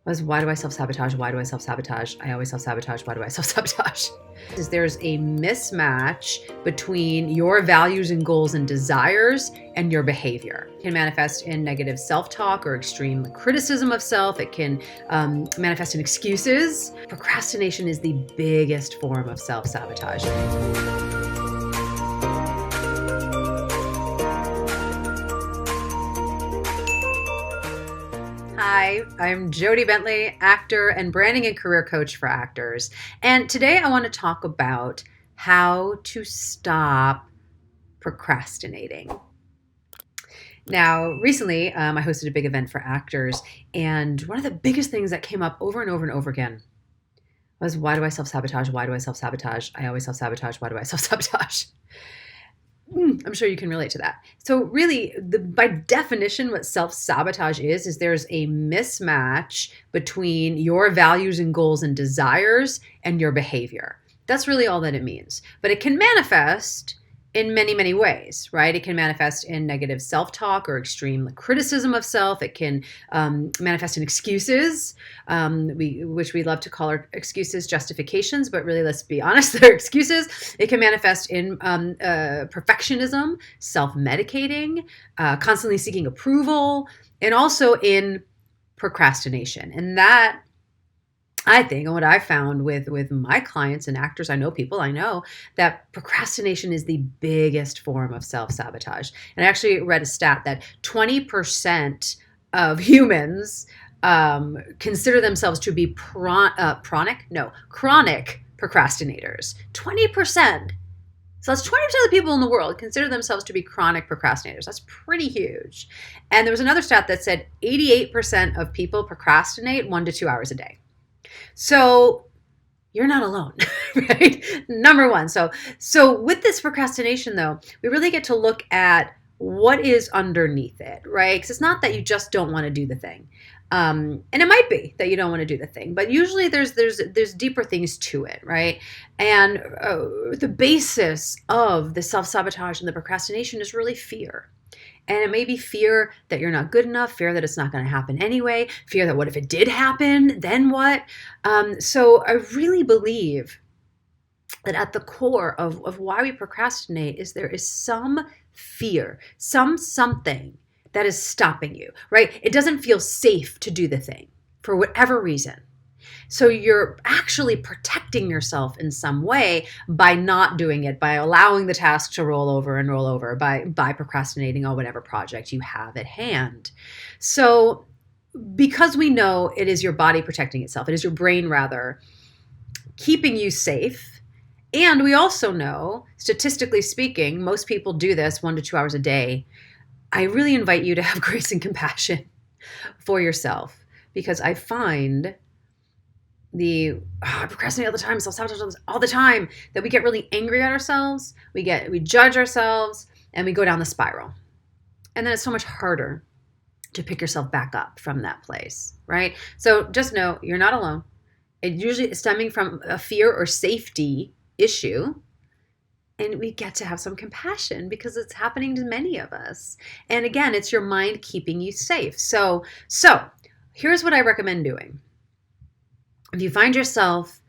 Was why do I self-sabotage? Why do I self-sabotage? I always self-sabotage. Why do I self-sabotage? There's a mismatch between your values and goals and desires and your behavior. It can manifest in negative self-talk or extreme criticism of self. It can manifest in excuses. Procrastination is the biggest form of self-sabotage. Hi, I'm Jodie Bentley, actor and branding and career coach for actors. And today I want to talk about how to stop procrastinating. Now, recently, I hosted a big event for actors, and one of the biggest things that came up over and over and over again was why do I self-sabotage? Why do I self-sabotage? I always self-sabotage. Why do I self-sabotage? I'm sure you can relate to that. So really, by definition, what self-sabotage is there's a mismatch between your values and goals and desires and your behavior. That's really all that it means. But it can manifest in many, many ways, right? It can manifest in negative self-talk or extreme criticism of self. It can manifest in excuses, which we love to call our excuses justifications, but really, let's be honest, they're excuses. It can manifest in perfectionism, self-medicating, constantly seeking approval, and also in procrastination. And that, I think, and what I found with my clients and actors, I know that procrastination is the biggest form of self-sabotage. And I actually read a stat that 20% of humans consider themselves to be chronic procrastinators. 20%. So that's 20% of the people in the world consider themselves to be chronic procrastinators. That's pretty huge. And there was another stat that said 88% of people procrastinate 1 to 2 hours a day. So you're not alone, right? Number one. So with this procrastination, though, we really get to look at what is underneath it, right? Because it's not that you just don't want to do the thing. And it might be that you don't want to do the thing, but usually there's deeper things to it, right? And the basis of the self-sabotage and the procrastination is really fear. And it may be fear that you're not good enough, fear that it's not going to happen anyway, fear that what if it did happen, then what? So I really believe that at the core of why we procrastinate is there is some fear, something that is stopping you, right? It doesn't feel safe to do the thing for whatever reason. So you're actually protecting yourself in some way by not doing it, by allowing the task to roll over, by procrastinating on whatever project you have at hand. So because we know it is your body protecting itself, it is your brain rather, keeping you safe. And we also know, statistically speaking, most people do this 1 to 2 hours a day. I really invite you to have grace and compassion for yourself, because I find I procrastinate all the time, self-sabotage all the time, that we get really angry at ourselves, we judge ourselves, and we go down the spiral. And then it's so much harder to pick yourself back up from that place, right? So just know you're not alone. It usually is stemming from a fear or safety issue. And we get to have some compassion because it's happening to many of us. And again, it's your mind keeping you safe. So here's what I recommend doing. If you find yourself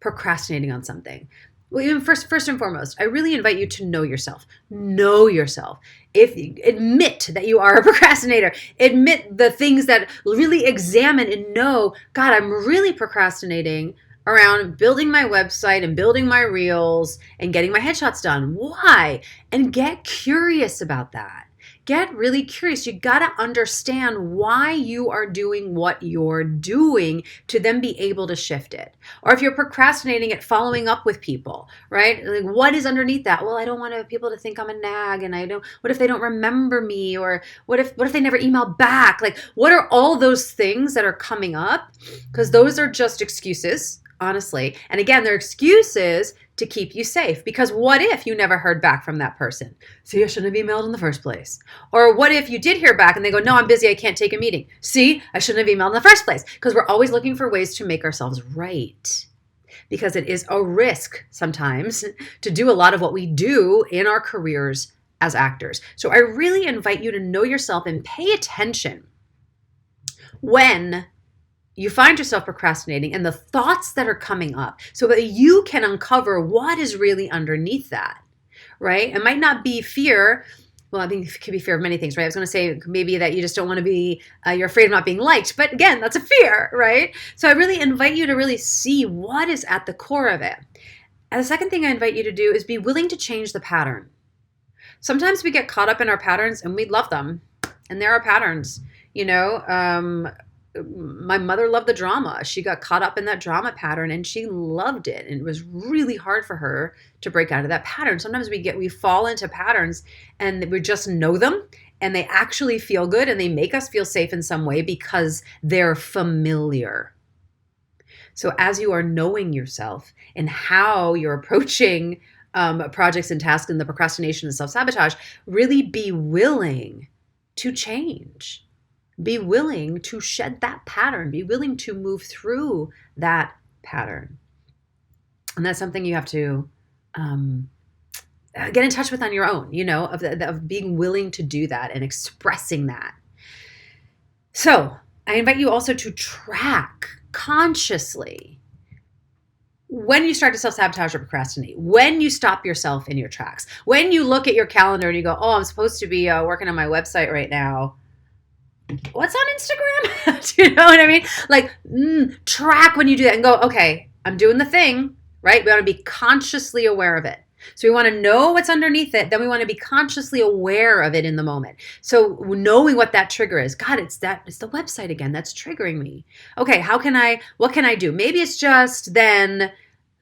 procrastinating on something, well, even first and foremost, I really invite you to know yourself. Know yourself. Admit that you are a procrastinator. Admit the things that really examine and know, God, I'm really procrastinating around building my website and building my reels and getting my headshots done. Why? And get curious about that. Get really curious. You got to understand why you are doing what you're doing to then be able to shift it. Or if you're procrastinating at following up with people, right? Like, what is underneath that? Well, I don't want people to think I'm a nag, and what if they don't remember me? Or what if they never email back? Like, what are all those things that are coming up? Because those are just excuses, honestly. And again, they're excuses to keep you safe, because what if you never heard back from that person? See, I shouldn't have emailed in the first place. Or what if you did hear back and they go, no, I'm busy, I can't take a meeting. See, I shouldn't have emailed in the first place. Because we're always looking for ways to make ourselves right, because it is a risk sometimes to do a lot of what we do in our careers as actors. So I really invite you to know yourself and pay attention when you find yourself procrastinating and the thoughts that are coming up so that you can uncover what is really underneath that, right? It might not be fear. Well, I think it could be fear of many things, right? I was going to say maybe that you just don't want to be, you're afraid of not being liked. But again, that's a fear, right? So I really invite you to really see what is at the core of it. And the second thing I invite you to do is be willing to change the pattern. Sometimes we get caught up in our patterns and we love them. And there are patterns, my mother loved the drama. She got caught up in that drama pattern and she loved it. And it was really hard for her to break out of that pattern. Sometimes we fall into patterns and we just know them and they actually feel good and they make us feel safe in some way because they're familiar. So as you are knowing yourself and how you're approaching projects and tasks and the procrastination and self-sabotage, really be willing to change. Be willing to shed that pattern. Be willing to move through that pattern. And that's something you have to get in touch with on your own, of being willing to do that and expressing that. So I invite you also to track consciously when you start to self-sabotage or procrastinate, when you stop yourself in your tracks, when you look at your calendar and you go, oh, I'm supposed to be working on my website right now. What's on Instagram? Do you know what I mean? Like, track when you do that and go, okay, I'm doing the thing, right? We want to be consciously aware of it. So we want to know what's underneath it. Then we want to be consciously aware of it in the moment. So knowing what that trigger is. God, it's the website again. That's triggering me. Okay, what can I do? Maybe it's just then,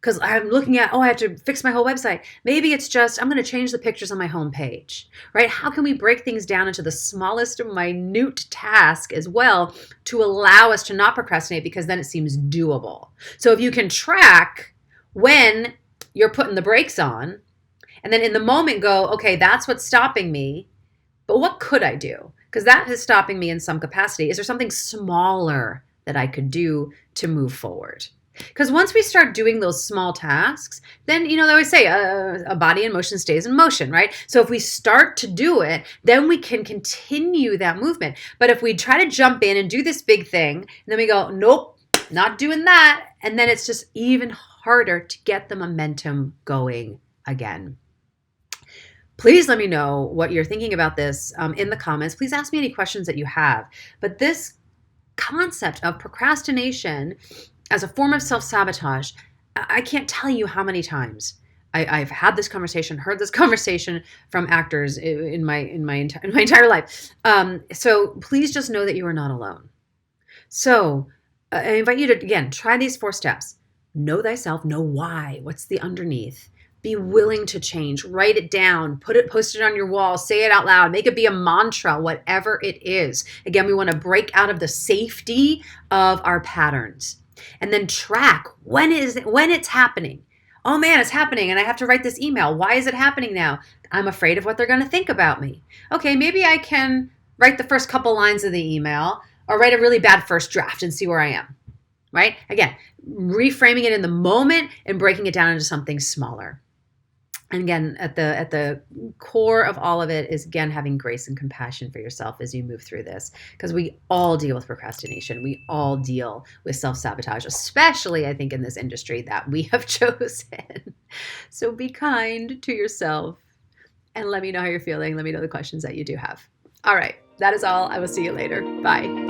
because I'm looking at, I have to fix my whole website. Maybe it's just, I'm going to change the pictures on my homepage, right? How can we break things down into the smallest minute task as well to allow us to not procrastinate, because then it seems doable. So if you can track when you're putting the brakes on and then in the moment go, okay, that's what's stopping me, but what could I do? Because that is stopping me in some capacity. Is there something smaller that I could do to move forward? Because once we start doing those small tasks, then, they always say a body in motion stays in motion, right? So if we start to do it, then we can continue that movement. But if we try to jump in and do this big thing, and then we go, nope, not doing that. And then it's just even harder to get the momentum going again. Please let me know what you're thinking about this in the comments. Please ask me any questions that you have. But this concept of procrastination as a form of self-sabotage, I can't tell you how many times I've had this conversation, heard this conversation from actors in my entire life. So please just know that you are not alone. So I invite you to, again, try these 4 steps. Know thyself, know why, what's the underneath. Be willing to change, write it down, post it on your wall, say it out loud, make it be a mantra, whatever it is. Again, we want to break out of the safety of our patterns. And then track when it's happening. Oh man, it's happening and I have to write this email. Why is it happening now? I'm afraid of what they're going to think about me. Okay, maybe I can write the first couple lines of the email or write a really bad first draft and see where I am, right? Again, reframing it in the moment and breaking it down into something smaller. And again, at the core of all of it is, again, having grace and compassion for yourself as you move through this, because we all deal with procrastination. We all deal with self-sabotage, especially, I think, in this industry that we have chosen. So be kind to yourself and let me know how you're feeling. Let me know the questions that you do have. All right, that is all. I will see you later. Bye.